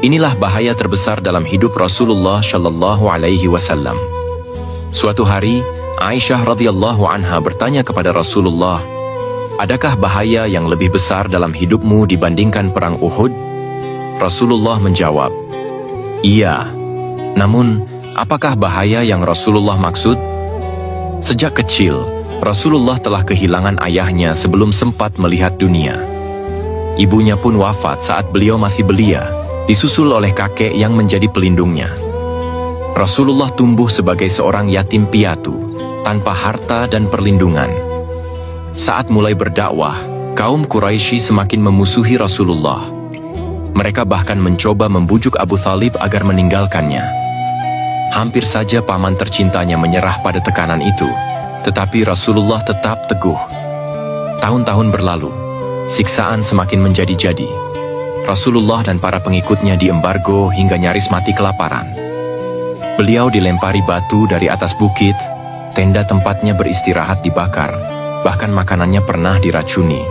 Inilah bahaya terbesar dalam hidup Rasulullah Shallallahu Alaihi Wasallam. Suatu hari, Aisyah radhiyallahu anha bertanya kepada Rasulullah, "Adakah bahaya yang lebih besar dalam hidupmu dibandingkan perang Uhud?" Rasulullah menjawab, "Iya." Namun, apakah bahaya yang Rasulullah maksud? Sejak kecil, Rasulullah telah kehilangan ayahnya sebelum sempat melihat dunia. Ibunya pun wafat saat beliau masih belia, disusul oleh kakek yang menjadi pelindungnya. Rasulullah tumbuh sebagai seorang yatim piatu, tanpa harta dan perlindungan. Saat mulai berdakwah, kaum Quraisy semakin memusuhi Rasulullah. Mereka bahkan mencoba membujuk Abu Thalib agar meninggalkannya. Hampir saja paman tercintanya menyerah pada tekanan itu, tetapi Rasulullah tetap teguh. Tahun-tahun berlalu, siksaan semakin menjadi-jadi. Rasulullah dan para pengikutnya diembargo hingga nyaris mati kelaparan. Beliau dilempari batu dari atas bukit, tenda tempatnya beristirahat dibakar, bahkan makanannya pernah diracuni.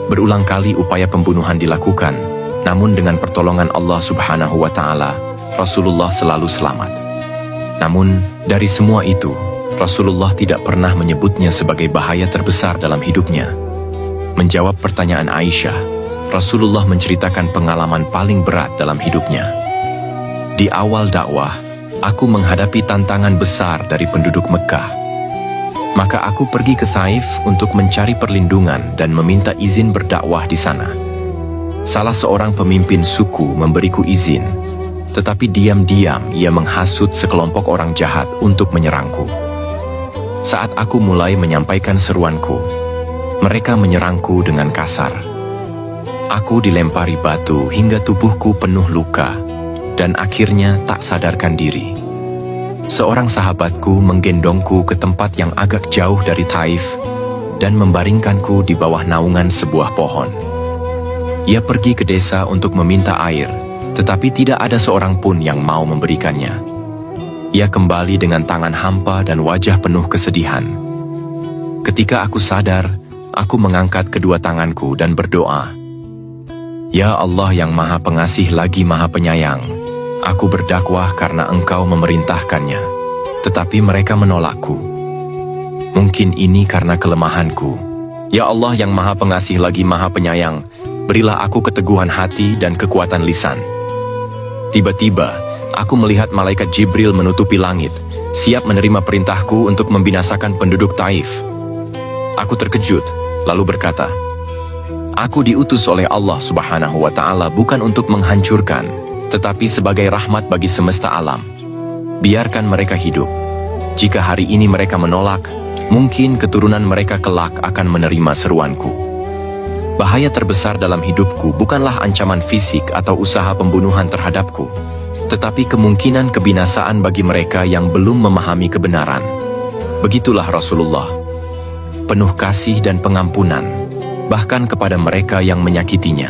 Berulang kali upaya pembunuhan dilakukan, namun dengan pertolongan Allah Subhanahu wa Ta'ala, Rasulullah selalu selamat. Namun, dari semua itu, Rasulullah tidak pernah menyebutnya sebagai bahaya terbesar dalam hidupnya. Menjawab pertanyaan Aisyah, Rasulullah menceritakan pengalaman paling berat dalam hidupnya. Di awal dakwah, aku menghadapi tantangan besar dari penduduk Mekah. Maka aku pergi ke Thaif untuk mencari perlindungan dan meminta izin berdakwah di sana. Salah seorang pemimpin suku memberiku izin, tetapi diam-diam ia menghasut sekelompok orang jahat untuk menyerangku. Saat aku mulai menyampaikan seruanku, mereka menyerangku dengan kasar. Aku dilempari batu hingga tubuhku penuh luka, dan akhirnya tak sadarkan diri. Seorang sahabatku menggendongku ke tempat yang agak jauh dari Thaif dan membaringkanku di bawah naungan sebuah pohon. Ia pergi ke desa untuk meminta air, tetapi tidak ada seorang pun yang mau memberikannya. Ia kembali dengan tangan hampa dan wajah penuh kesedihan. Ketika aku sadar, aku mengangkat kedua tanganku dan berdoa, "Ya Allah yang Maha Pengasih lagi Maha Penyayang, aku berdakwah karena Engkau memerintahkannya, tetapi mereka menolakku. Mungkin ini karena kelemahanku. Ya Allah yang Maha Pengasih lagi Maha Penyayang, berilah aku keteguhan hati dan kekuatan lisan." Tiba-tiba, aku melihat malaikat Jibril menutupi langit, siap menerima perintahku untuk membinasakan penduduk Taif. Aku terkejut, lalu berkata, "Aku diutus oleh Allah Subhanahu wa Ta'ala bukan untuk menghancurkan, tetapi sebagai rahmat bagi semesta alam. Biarkan mereka hidup. Jika hari ini mereka menolak, mungkin keturunan mereka kelak akan menerima seruanku." Bahaya terbesar dalam hidupku bukanlah ancaman fisik atau usaha pembunuhan terhadapku, tetapi kemungkinan kebinasaan bagi mereka yang belum memahami kebenaran. Begitulah Rasulullah, penuh kasih dan pengampunan, bahkan kepada mereka yang menyakitinya.